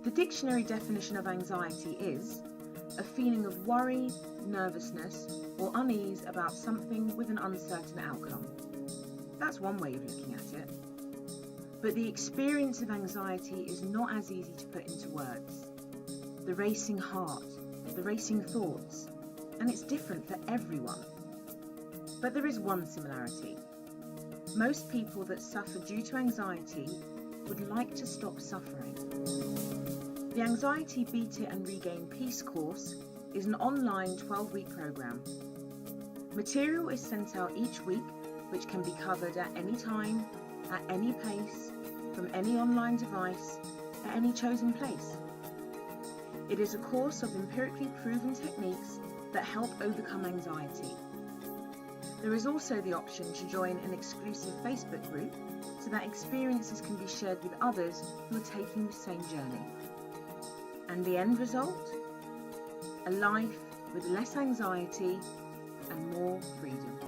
The dictionary definition of anxiety is a feeling of worry, nervousness, or unease about something with an uncertain outcome. That's one way of looking at it. But the experience of anxiety is not as easy to put into words. The racing heart, the racing thoughts, and it's different for everyone. But there is one similarity. Most people that suffer due to anxiety would like to stop suffering. The Anxiety Beat It and Regain Peace course is an online 12-week program. Material is sent out each week, which can be covered at any time, at any pace, from any online device, at any chosen place. It is a course of empirically proven techniques that help overcome anxiety. There is also the option to join an exclusive Facebook group so that experiences can be shared with others who are taking the same journey. And the end result? A life with less anxiety and more freedom.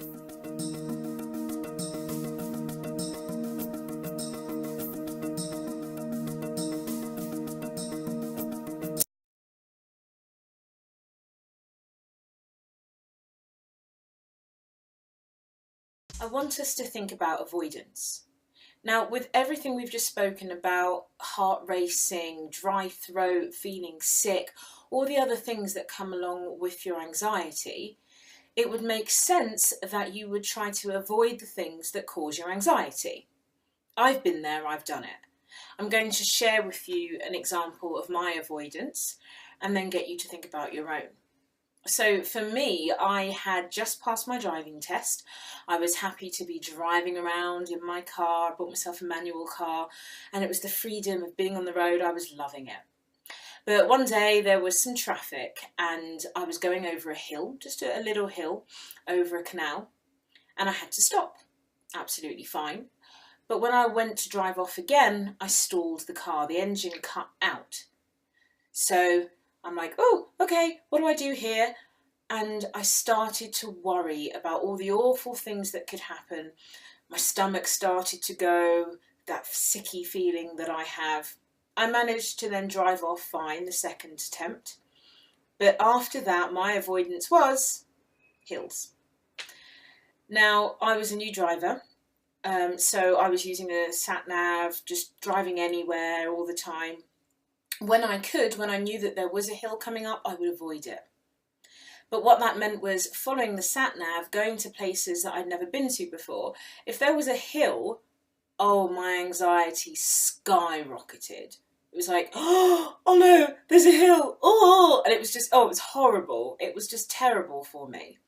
I want us to think about avoidance. Now, with everything we've just spoken about, heart racing, dry throat, feeling sick, all the other things that come along with your anxiety, it would make sense that you would try to avoid the things that cause your anxiety. I've been there, I've done it. I'm going to share with you an example of my avoidance and then get you to think about your own. So for me, I had just passed my driving test. I was happy to be driving around in my car. I bought myself a manual car, and it was the freedom of being on the road. I was loving it. But one day there was some traffic and I was going over a hill, just a little hill over a canal, and I had to stop. Absolutely fine. But when I went to drive off again, I stalled the car. The engine cut out. So I'm like, oh, okay, what do I do here? And I started to worry about all the awful things that could happen. My stomach started to go, that sicky feeling that I have. I managed to then drive off fine the second attempt. But after that, my avoidance was hills. Now, I was a new driver, so I was using a sat-nav, just driving anywhere all the time. When I could, when I knew that there was a hill coming up, I would avoid it. But what that meant was following the sat-nav, going to places that I'd never been to before. If there was a hill, oh, my anxiety skyrocketed. It was like, oh no, there's a hill, oh, and it was just, oh, it was horrible. It was just terrible for me.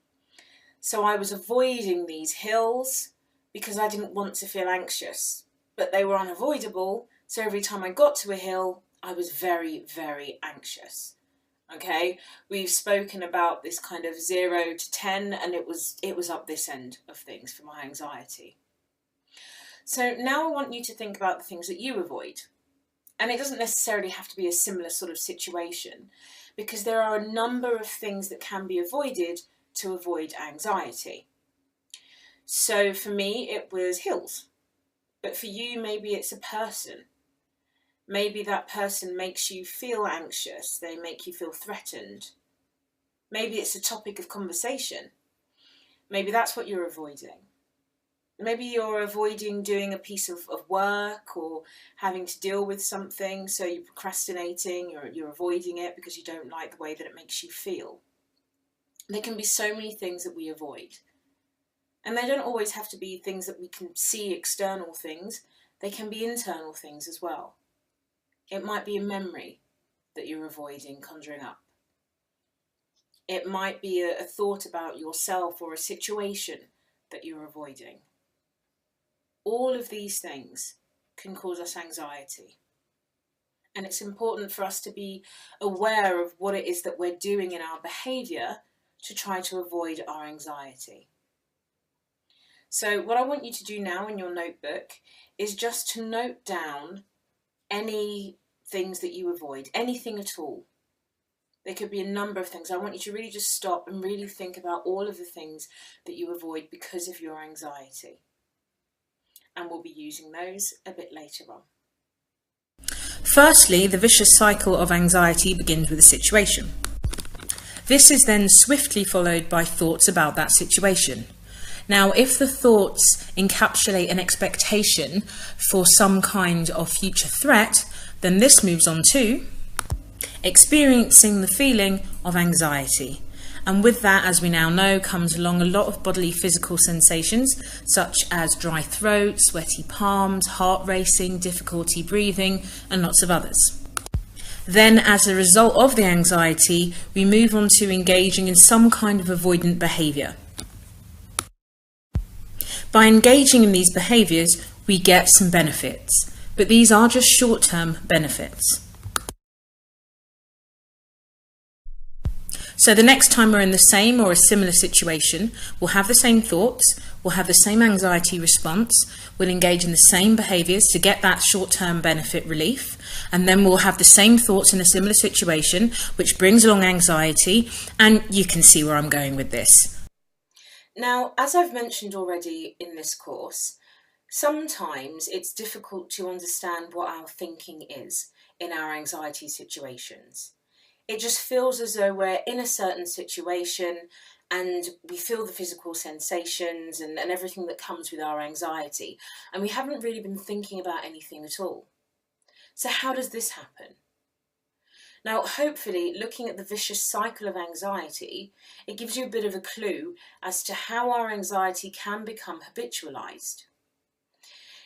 So I was avoiding these hills because I didn't want to feel anxious, but they were unavoidable. So every time I got to a hill, I was very, very anxious. Okay, we've spoken about this kind of 0 to 10, and it was up this end of things for my anxiety. So now I want you to think about the things that you avoid. And it doesn't necessarily have to be a similar sort of situation, because there are a number of things that can be avoided to avoid anxiety. So for me, it was hills. But for you, maybe it's a person. Maybe that person makes you feel anxious. They make you feel threatened. Maybe it's a topic of conversation. Maybe that's what you're avoiding. Maybe you're avoiding doing a piece of work or having to deal with something, so you're procrastinating, you're avoiding it because you don't like the way that it makes you feel. There can be so many things that we avoid. And they don't always have to be things that we can see, external things. They can be internal things as well. It might be a memory that you're avoiding conjuring up. It might be a thought about yourself or a situation that you're avoiding. All of these things can cause us anxiety. And it's important for us to be aware of what it is that we're doing in our behaviour to try to avoid our anxiety. So what I want you to do now in your notebook is just to note down any things that you avoid, anything at all. There could be a number of things. I want you to really just stop and really think about all of the things that you avoid because of your anxiety. And we'll be using those a bit later on. Firstly, the vicious cycle of anxiety begins with a situation. This is then swiftly followed by thoughts about that situation. Now, if the thoughts encapsulate an expectation for some kind of future threat, then this moves on to experiencing the feeling of anxiety. And with that, as we now know, comes along a lot of bodily physical sensations such as dry throat, sweaty palms, heart racing, difficulty breathing, and lots of others. Then, as a result of the anxiety, we move on to engaging in some kind of avoidant behaviour. By engaging in these behaviours, we get some benefits, but these are just short-term benefits. So the next time we're in the same or a similar situation, we'll have the same thoughts, we'll have the same anxiety response, we'll engage in the same behaviours to get that short-term benefit relief, and then we'll have the same thoughts in a similar situation, which brings along anxiety, and you can see where I'm going with this. Now, as I've mentioned already in this course, sometimes it's difficult to understand what our thinking is in our anxiety situations. It just feels as though we're in a certain situation and we feel the physical sensations and everything that comes with our anxiety, and we haven't really been thinking about anything at all. So how does this happen? Now, hopefully, looking at the vicious cycle of anxiety, it gives you a bit of a clue as to how our anxiety can become habitualized.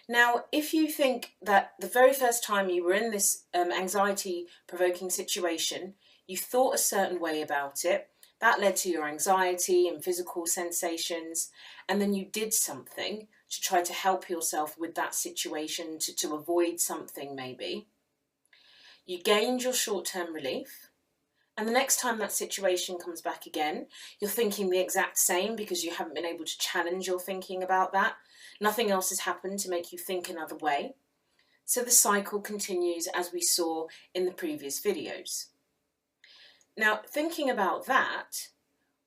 Now, if you think that the very first time you were in this anxiety-provoking situation, you thought a certain way about it, that led to your anxiety and physical sensations, and then you did something to try to help yourself with that situation, to avoid something maybe. You gained your short-term relief, and the next time that situation comes back again, you're thinking the exact same because you haven't been able to challenge your thinking about that. Nothing else has happened to make you think another way. So the cycle continues as we saw in the previous videos. Now, thinking about that,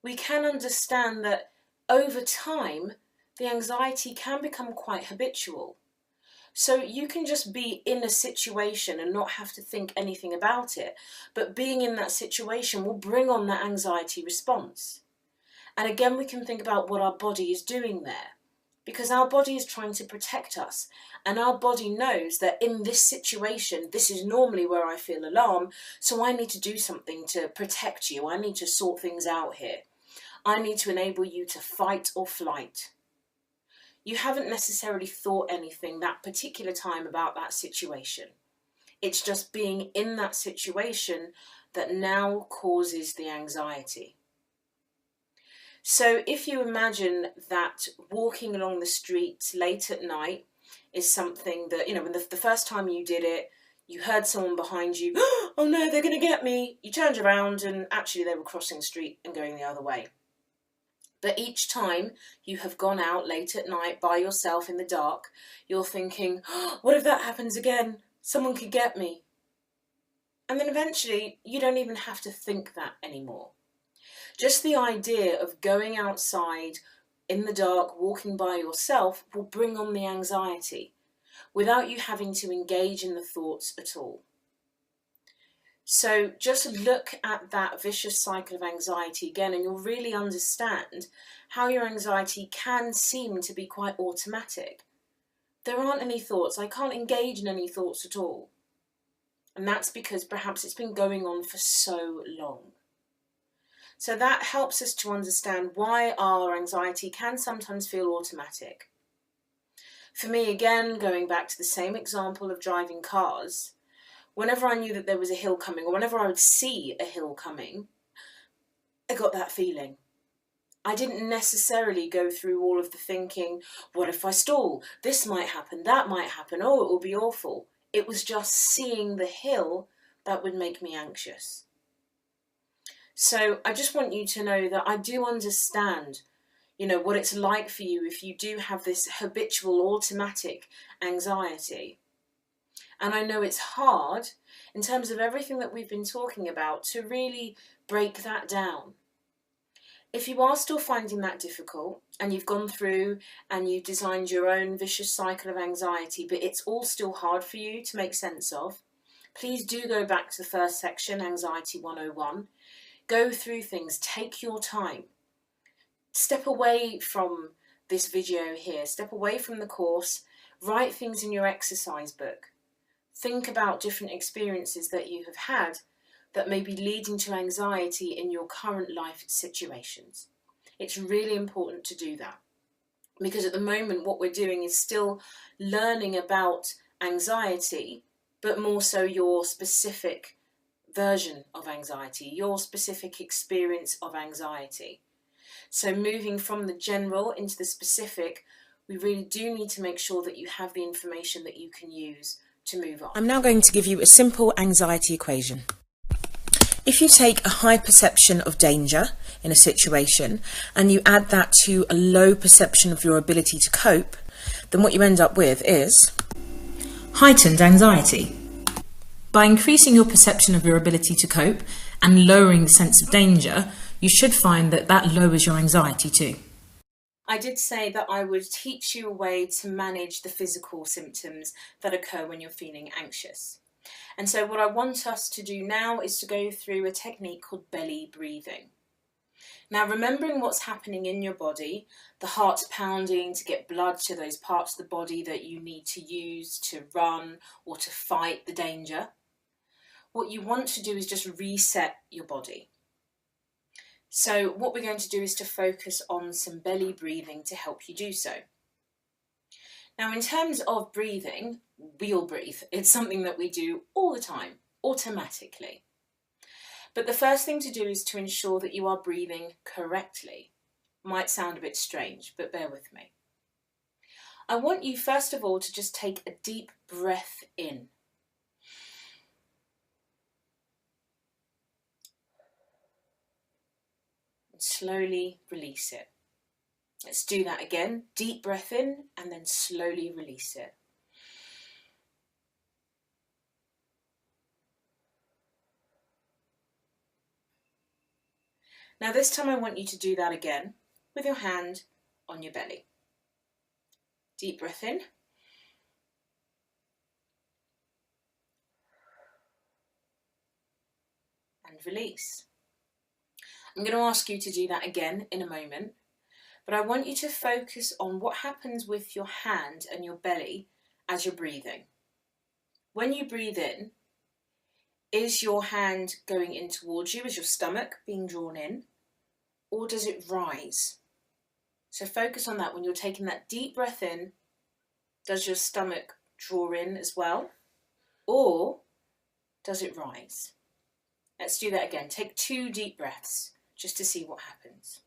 we can understand that over time, the anxiety can become quite habitual. So you can just be in a situation and not have to think anything about it, but being in that situation will bring on that anxiety response. And again, we can think about what our body is doing there, because our body is trying to protect us, and our body knows that in this situation, this is normally where I feel alarm, so I need to do something to protect you. I need to sort things out here. I need to enable you to fight or flight. You haven't necessarily thought anything that particular time about that situation. It's just being in that situation that now causes the anxiety. So if you imagine that walking along the street late at night is something that, when the first time you did it, you heard someone behind you, oh no, they're going to get me. You turned around and actually they were crossing the street and going the other way. But each time you have gone out late at night by yourself in the dark, you're thinking, what if that happens again? Someone could get me. And then eventually you don't even have to think that anymore. Just the idea of going outside in the dark, walking by yourself, will bring on the anxiety without you having to engage in the thoughts at all. So just look at that vicious cycle of anxiety again, and you'll really understand how your anxiety can seem to be quite automatic. There aren't any thoughts. I can't engage in any thoughts at all. And that's because perhaps it's been going on for so long. So that helps us to understand why our anxiety can sometimes feel automatic. For me, again, going back to the same example of driving cars, whenever I knew that there was a hill coming, or whenever I would see a hill coming, I got that feeling. I didn't necessarily go through all of the thinking, what if I stall? This might happen, that might happen, oh, it will be awful. It was just seeing the hill that would make me anxious. So I just want you to know that I do understand, what it's like for you if you do have this habitual automatic anxiety. And I know it's hard, in terms of everything that we've been talking about, to really break that down. If you are still finding that difficult, and you've gone through and you've designed your own vicious cycle of anxiety, but it's all still hard for you to make sense of, Please do go back to the first section, Anxiety 101. Go through things, take your time. Step away from this video here, step away from the course, write things in your exercise book. Think about different experiences that you have had that may be leading to anxiety in your current life situations. It's really important to do that, because at the moment what we're doing is still learning about anxiety, but more so your specific version of anxiety, your specific experience of anxiety. So moving from the general into the specific, we really do need to make sure that you have the information that you can use to move on. I'm now going to give you a simple anxiety equation. If you take a high perception of danger in a situation and you add that to a low perception of your ability to cope, then what you end up with is heightened anxiety. By increasing your perception of your ability to cope and lowering the sense of danger, you should find that that lowers your anxiety too. I did say that I would teach you a way to manage the physical symptoms that occur when you're feeling anxious. And so what I want us to do now is to go through a technique called belly breathing. Now, remembering what's happening in your body, the heart's pounding to get blood to those parts of the body that you need to use to run or to fight the danger. What you want to do is just reset your body. So what we're going to do is to focus on some belly breathing to help you do so. Now, in terms of breathing, we all breathe. It's something that we do all the time, automatically. But the first thing to do is to ensure that you are breathing correctly. Might sound a bit strange, but bear with me. I want you first of all to just take a deep breath in. And slowly release it. Let's do that again. Deep breath in and then slowly release it. Now this time I want you to do that again with your hand on your belly. Deep breath in. And release. I'm going to ask you to do that again in a moment, but I want you to focus on what happens with your hand and your belly as you're breathing. When you breathe in, is your hand going in towards you? Is your stomach being drawn in? Or does it rise? So focus on that. When you're taking that deep breath in, does your stomach draw in as well? Or does it rise? Let's do that again. Take 2 deep breaths just to see what happens.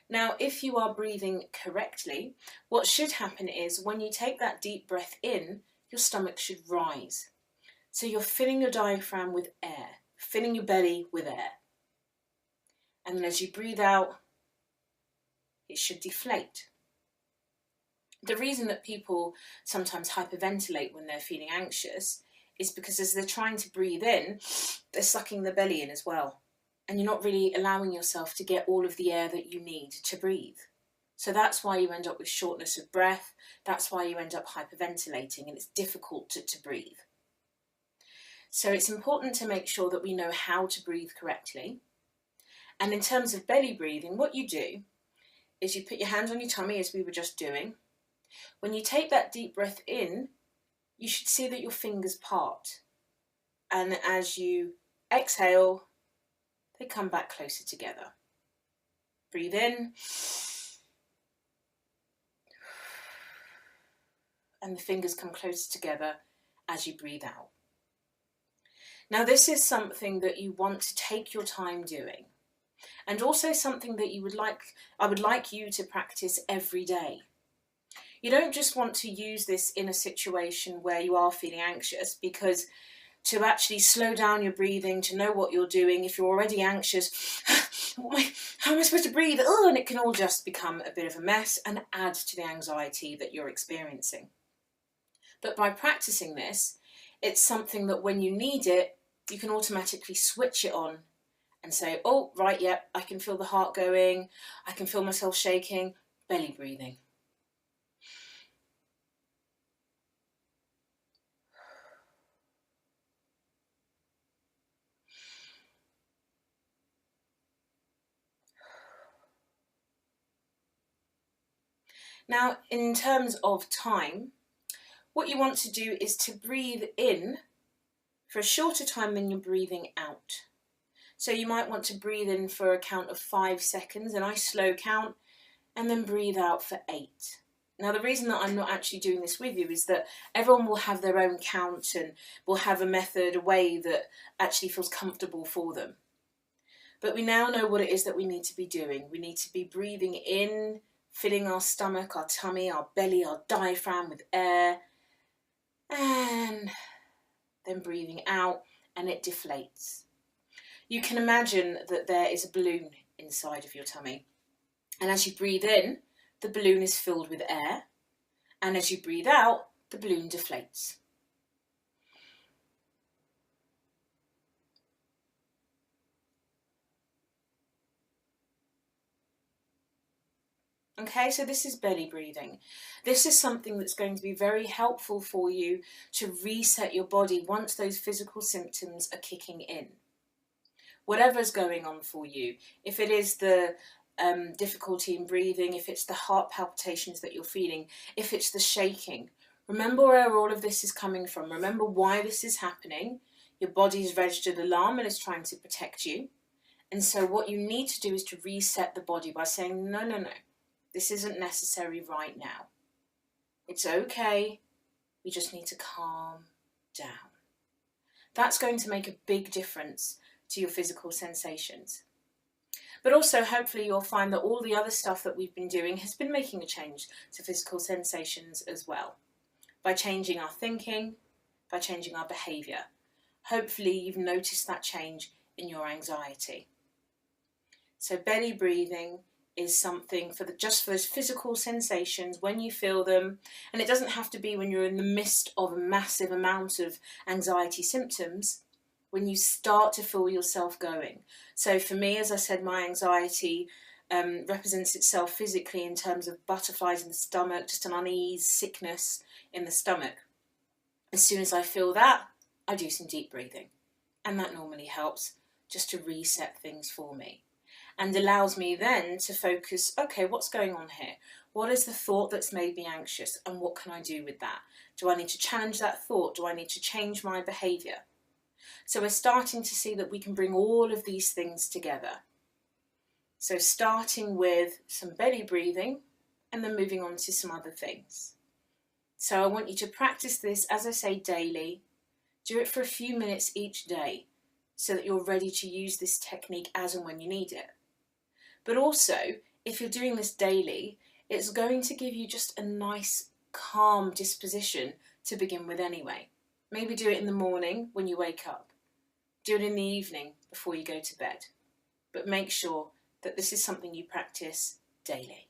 Now, if you are breathing correctly, what should happen is when you take that deep breath in, your stomach should rise. So you're filling your diaphragm with air, filling your belly with air. And then as you breathe out, it should deflate. The reason that people sometimes hyperventilate when they're feeling anxious is because as they're trying to breathe in, they're sucking the belly in as well. And you're not really allowing yourself to get all of the air that you need to breathe. So that's why you end up with shortness of breath. That's why you end up hyperventilating and it's difficult to breathe. So it's important to make sure that we know how to breathe correctly. And in terms of belly breathing, what you do is you put your hands on your tummy as we were just doing. When you take that deep breath in, you should see that your fingers part. And as you exhale, they come back closer together. Breathe in. And the fingers come closer together as you breathe out. Now this is something that you want to take your time doing. And also something that I would like you to practice every day. You don't just want to use this in a situation where you are feeling anxious, because to actually slow down your breathing, to know what you're doing, if you're already anxious, how am I supposed to breathe? Oh, and it can all just become a bit of a mess and add to the anxiety that you're experiencing. But by practicing this, it's something that when you need it, you can automatically switch it on and say, oh, right, yep, I can feel the heart going, I can feel myself shaking, belly breathing. Now, in terms of time, what you want to do is to breathe in for a shorter time than you're breathing out. So you might want to breathe in for a count of 5 seconds, a nice slow count, and then breathe out for 8. Now, the reason that I'm not actually doing this with you is that everyone will have their own count and will have a method, a way that actually feels comfortable for them. But we now know what it is that we need to be doing. We need to be breathing in, filling our stomach, our tummy, our belly, our diaphragm with air, and then breathing out, and it deflates. You can imagine that there is a balloon inside of your tummy, and as you breathe in, the balloon is filled with air, and as you breathe out, the balloon deflates. Okay, so this is belly breathing. This is something that's going to be very helpful for you to reset your body once those physical symptoms are kicking in. Whatever's going on for you, if it is the difficulty in breathing, if it's the heart palpitations that you're feeling, if it's the shaking, remember where all of this is coming from. Remember why this is happening. Your body's registered alarm and is trying to protect you. And so what you need to do is to reset the body by saying, no, no, no. This isn't necessary right now. It's okay. We just need to calm down. That's going to make a big difference to your physical sensations. But also, hopefully, you'll find that all the other stuff that we've been doing has been making a change to physical sensations as well. By changing our thinking, by changing our behaviour. Hopefully, you've noticed that change in your anxiety. So belly breathing is something for just for those physical sensations when you feel them, and it doesn't have to be when you're in the midst of a massive amount of anxiety symptoms, when you start to feel yourself going. So for me, as I said, my anxiety represents itself physically in terms of butterflies in the stomach, just an unease, sickness in the stomach. As soon as I feel that, I do some deep breathing, and that normally helps just to reset things for me. And allows me then to focus, okay, what's going on here? What is the thought that's made me anxious, and what can I do with that? Do I need to challenge that thought? Do I need to change my behaviour? So we're starting to see that we can bring all of these things together. So starting with some belly breathing and then moving on to some other things. So I want you to practice this, as I say, daily. Do it for a few minutes each day so that you're ready to use this technique as and when you need it. But also, if you're doing this daily, it's going to give you just a nice, calm disposition to begin with anyway. Maybe do it in the morning when you wake up. Do it in the evening before you go to bed. But make sure that this is something you practice daily.